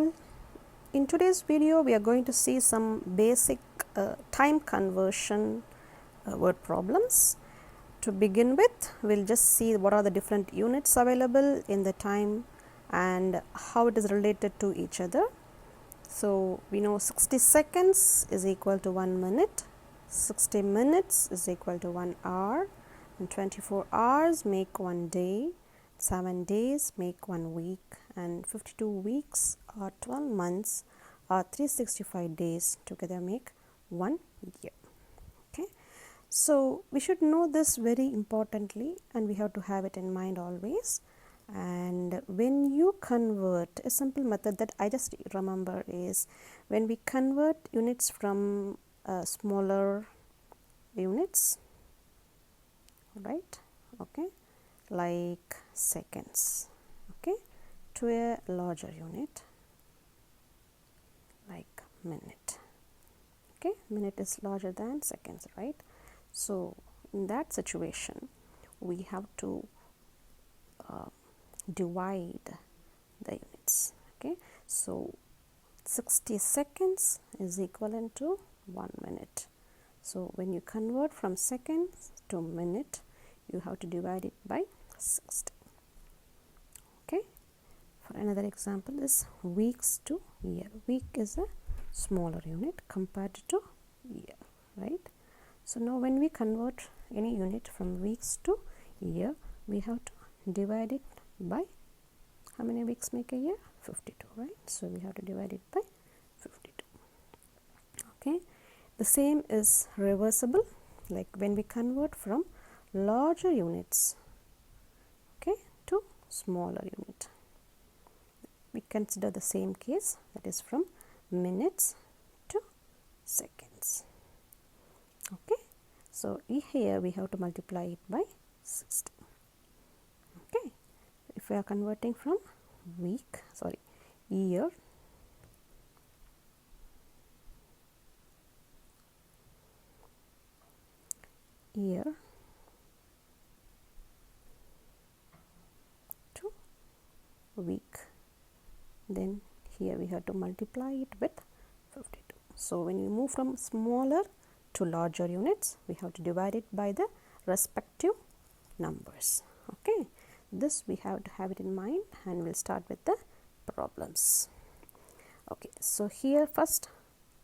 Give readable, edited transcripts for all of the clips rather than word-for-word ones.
all, in today's video we are going to see some basic time conversion word problems. To begin with, we'll just see what are the different units available in the time and how it is related to each other. So we know 60 seconds is equal to 1 minute, 60 minutes is equal to 1 hour, and 24 hours make 1 day, 7 days make 1 week, and 52 weeks or 12 months or 365 days together make 1 year. Okay, so we should know this very importantly and we have to have it in mind always. And when you convert, a simple method that I just remember is when we convert units from smaller units, right, okay, like seconds, okay, to a larger unit like minute. Okay, minute is larger than seconds, right? So in that situation we have to divide the units. Okay, so 60 seconds is equivalent to 1 minute. So when you convert from seconds to minute, you have to divide it by 60. Okay, for another example is weeks to year. Week is a smaller unit compared to year, right? So now when we convert any unit from weeks to year, we have to divide it by how many weeks make a year? 52, right? So we have to divide it by 52. Okay, the same is reversible, like when we convert from larger units, okay, to smaller unit, we consider the same case, that is from minutes to seconds. Okay, so here we have to multiply it by 60. Okay, if we are converting from year to week, then here we have to multiply it with 52. So when you move from smaller to larger units, we have to divide it by the respective numbers. Okay, this we have to have it in mind, and we'll start with the problems. Okay, so here first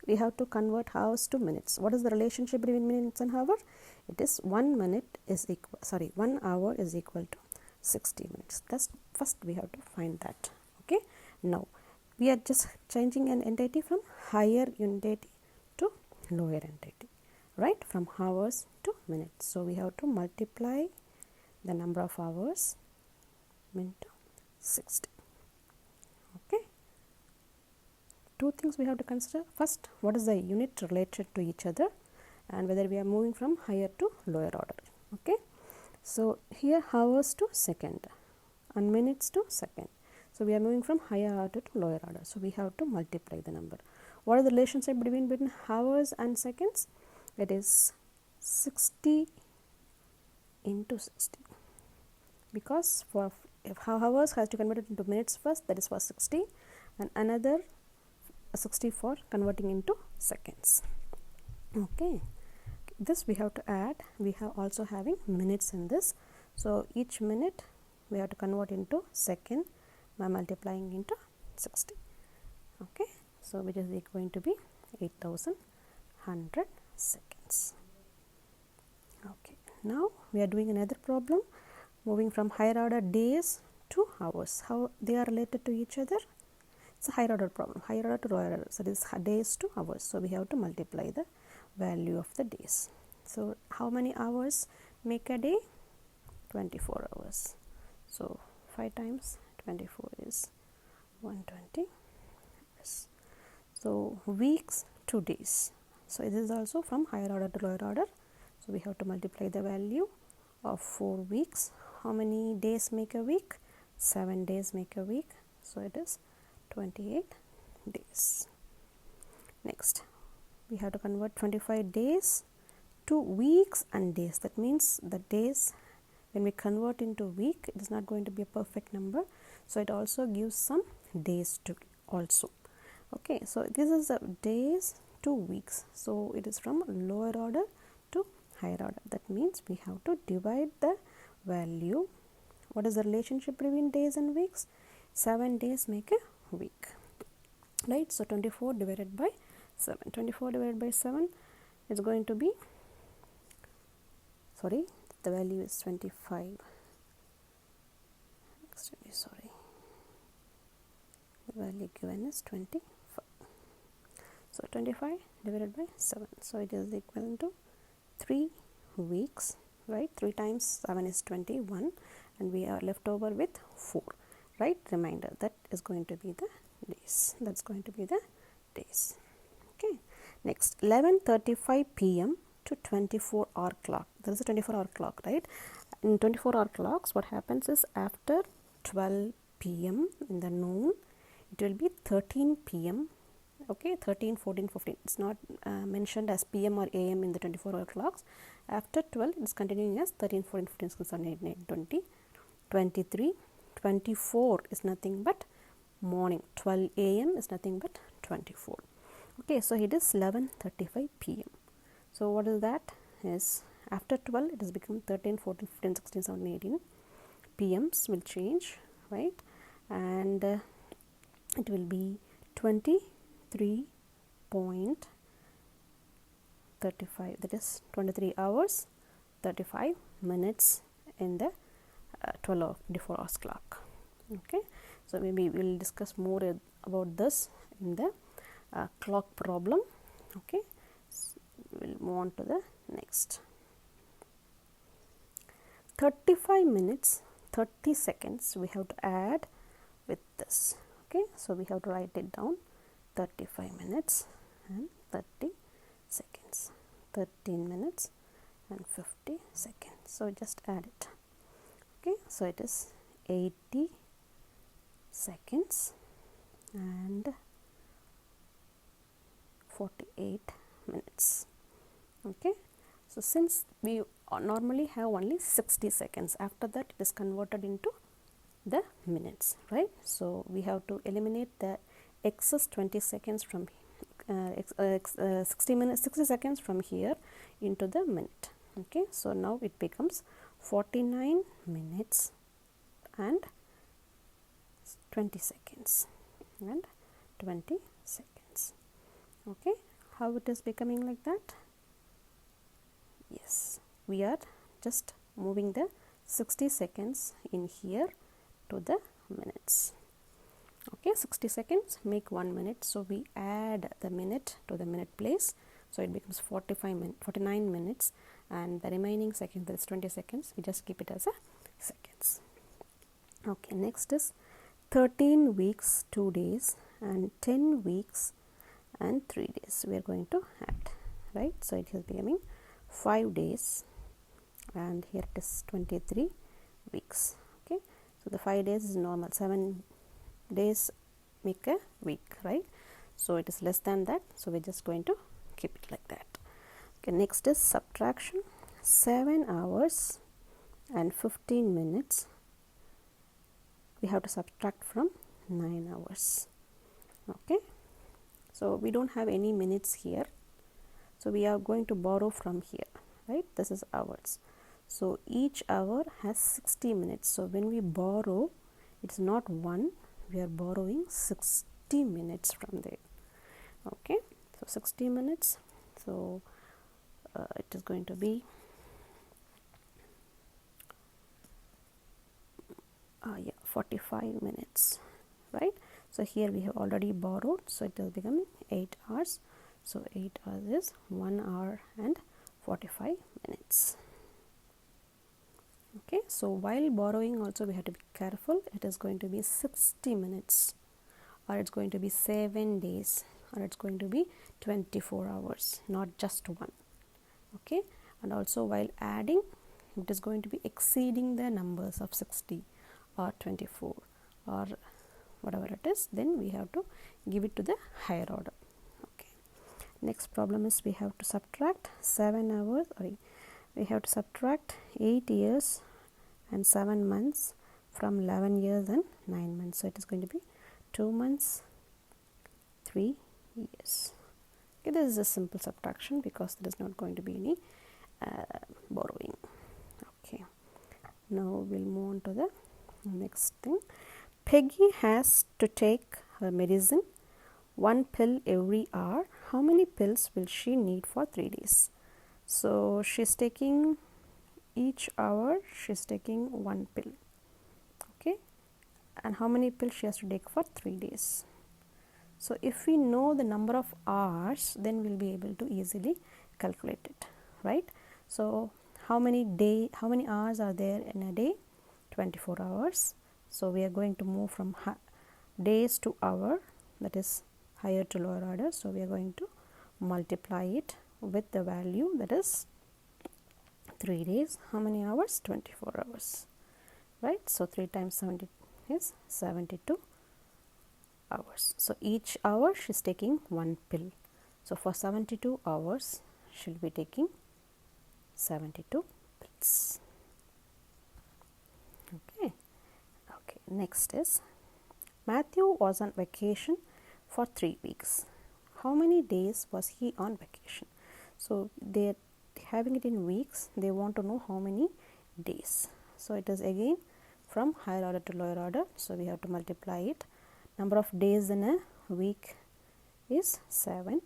we have to convert hours to minutes. What is the relationship between minutes and hour? It is 1 minute is equal, 1 hour is equal to 60 minutes. That's first we have to find that. Okay, now we are just changing an entity from higher entity to lower entity, right, from hours to minutes. So we have to multiply the number of hours into 60. Okay, two things we have to consider. First, what is the unit related to each other and whether we are moving from higher to lower order. Okay, so here hours to second and minutes to second. So we are moving from higher order to lower order. So we have to multiply the number. What is the relationship between hours and seconds? It is 60 into 60. Because for if hours has to convert it into minutes first, that is for 60, and another 60 for converting into seconds. Okay, this we have to add. We have also having minutes in this. So each minute we have to convert into second by multiplying into 60. Okay, so which is going to be 8100 seconds. Okay, now we are doing another problem, moving from higher order days to hours. How they are related to each other? It's a higher order problem, higher order to lower order. So this is days to hours. So we have to multiply the value of the days. So how many hours make a day? 24 hours. So 5 times 24 is 120 hours. So weeks to days. So this is also from higher order to lower order. So we have to multiply the value of 4 weeks. How many days make a week? 7 days make a week. So it is 28 days. Next, we have to convert 25 days to weeks and days. That means the days, when we convert into week, it is not going to be a perfect number. So it also gives some days to also. Okay, so this is the days to weeks, so it is from lower order to higher order. That means we have to divide the value. What is the relationship between days and weeks? 7 days make a week, right? So 24 divided by 7. 24 divided by 7 is going to be, sorry, the value is 25. Sorry, the value given is 25. So 25 divided by 7. So it is equivalent to 3 weeks, right? 3 times 7 is 21, and we are left over with 4, right? Remainder, that is going to be the days. That's going to be the days. Okay. Next, 11:35 p.m. to 24-hour clock. There is a 24-hour clock, right? In 24-hour clocks, what happens is after 12 p.m. in the noon, it will be 13 p.m. Okay, 13, 14, 15. It's not mentioned as p.m. or a.m. in the 24-hour clocks. After 12, it's continuing as 13, 14, 15, 16, 17, 18, 20, 23, 24 is nothing but morning. 12 a.m. is nothing but 24. Okay, so it is 11:35 p.m. So what is that? Is after 12, it has become 13, 14, 15, 16, 17, 18. PMs will change, right? And it will be 23.35, that is 23 hours 35 minutes in the 24 hours clock. Okay, so maybe we'll discuss more about this in the clock problem. Okay, so we'll move on to the next. 35 minutes 30 seconds we have to add with this. Okay, so we have to write it down. 35 minutes and 30 seconds, 13 minutes and 50 seconds. So just add it. Okay, so it is 80 seconds and 48 minutes. Okay, so since we normally have only 60 seconds, after that it is converted into the minutes, right? So we have to eliminate the excess 20 seconds from 60 seconds from here into the minute. Okay, so now it becomes 49 minutes and 20 seconds and 20 seconds. Okay, how it is becoming like that? Yes, we are just moving the 60 seconds in here to the minutes. Okay, 60 seconds make 1 minute, so we add the minute to the minute place, so it becomes 49 minutes, and the remaining seconds, that is 20 seconds, we just keep it as a seconds. Okay, next is 13 weeks 2 days and 10 weeks and 3 days we are going to add, right? So it is becoming 5 days and here it is 23 weeks. Okay, so the 5 days is normal, 7 days make a week, right? So it is less than that, so we're just going to keep it like that. Okay, next is subtraction. 7 hours and 15 minutes we have to subtract from 9 hours. Okay, so we don't have any minutes here, so we are going to borrow from here, right? This is hours, so each hour has 60 minutes, so when we borrow, it's not 1, we are borrowing 60 minutes from there. Okay, so 60 minutes, so it is going to be 45 minutes, right? So here we have already borrowed, so it is becoming 8 hours, so 8 hours is 1 hour and 45 minutes. Okay, so while borrowing also we have to be careful, it is going to be 60 minutes or it's going to be 7 days or it's going to be 24 hours, not just 1. Okay, and also while adding, it is going to be exceeding the numbers of 60 or 24 or whatever it is, then we have to give it to the higher order. Okay, next problem is we have to subtract 7 hours, we have to subtract 8 years and 7 months from 11 years and 9 months. So it is going to be 2 months, 3 years. Okay, this is a simple subtraction because there is not going to be any borrowing. Okay, now we'll move on to the next thing. Peggy has to take her medicine 1 pill every hour. How many pills will she need for 3 days? So she's taking each hour she's taking 1 pill. Okay, and how many pills she has to take for 3 days? So if we know the number of hours, then we'll be able to easily calculate it, right? So how many hours are there in a day? 24 hours. So we are going to move from days to hour, that is higher to lower order. So we are going to multiply it with the value, that is 3 days. How many hours? 24 hours, right? So 3 times 70 is 72 hours. So each hour she's taking 1 pill. So for 72 hours she'll be taking 72 pills. Okay. Next is Matthew was on vacation for 3 weeks. How many days was he on vacation? So they're having it in weeks. They want to know how many days. So it is again from higher order to lower order. So we have to multiply it. Number of days in a week is 7.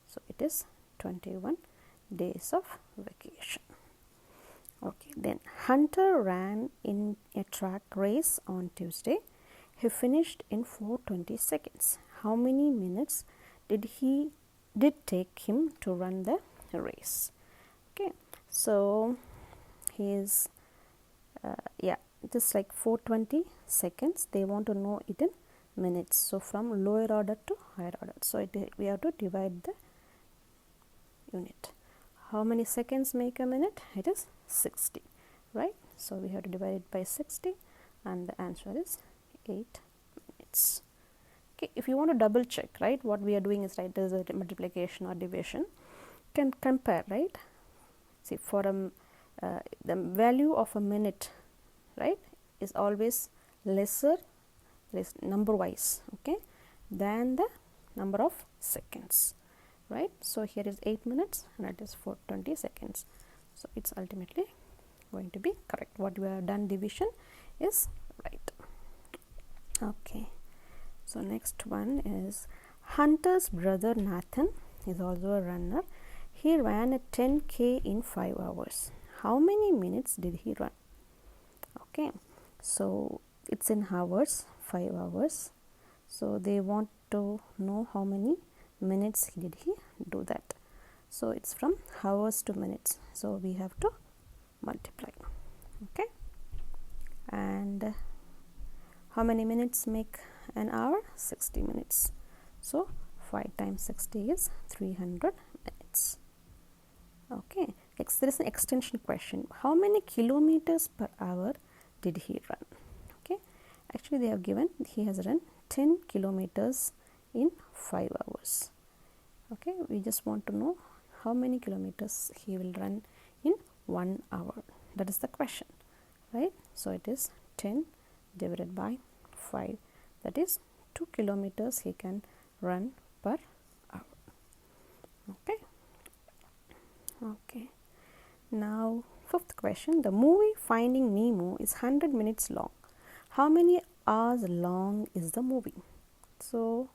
So it is 21 days of vacation. Okay, then Hunter ran in a track race on Tuesday. He finished in 4:20 seconds. How many minutes did take him to run the race? Okay, so he is just like 4:20 seconds. They want to know it in minutes. So from lower order to higher order. So we have to divide the unit. How many seconds make a minute? It is 60, right? So we have to divide it by 60 and the answer is 8 minutes. Okay, if you want to double check, right, what we are doing is, right, there is a multiplication or division. You can compare, right? See, for the value of a minute, right, is always lesser, number wise, okay, than the number of seconds, right? So here is 8 minutes and it is 4:20 seconds. So it's ultimately going to be correct. What we have done division is right. Okay, so next one is Hunter's brother Nathan is also a runner. He ran a 10K in 5 hours. How many minutes did he run? Okay, so it's in hours, 5 hours. So they want to know how many minutes did he do that. So it's from hours to minutes. So we have to multiply. Okay, and how many minutes make an hour? 60 minutes. So 5 times 60 is 300 minutes. Okay, next there is an extension question. How many kilometers per hour did he run? Okay, actually they have given he has run 10 kilometers in 5 hours. Okay, we just want to know how many kilometers he will run in 1 hour. That is the question, right? So it is 10 divided by 5, that is 2 kilometers he can run per hour. Okay, now fifth question. The movie Finding Nemo is 100 minutes long. How many hours long is the movie? So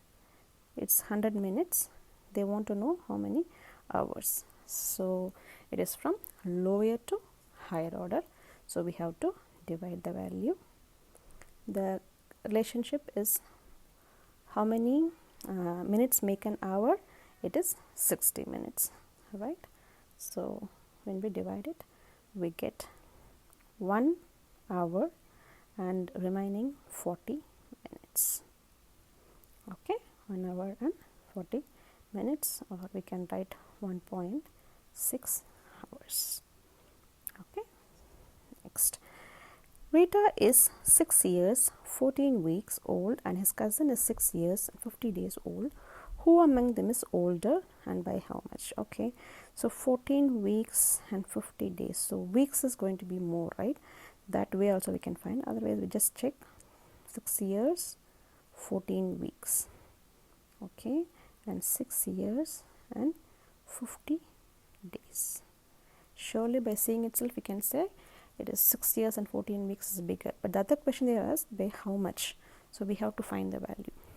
it's 100 minutes. They want to know how many hours. So it is from lower to higher order. So we have to divide the value. The relationship is how many minutes make an hour? It is 60 minutes, right? So when we divide it, we get 1 hour and remaining 40 minutes. Okay, 1 hour and 40 minutes, or we can write 1.6 hours. Okay, next. Rita is 6 years, 14 weeks old, and his cousin is 6 years and 50 days old. Who among them is older and by how much? Okay, so 14 weeks and 50 days. So weeks is going to be more, right? That way also we can find. Otherwise, we just check 6 years, 14 weeks. okay, and 6 years and 50 days. Surely by seeing itself we can say it is 6 years and 14 weeks is bigger, but the other question they asked by how much, so we have to find the value.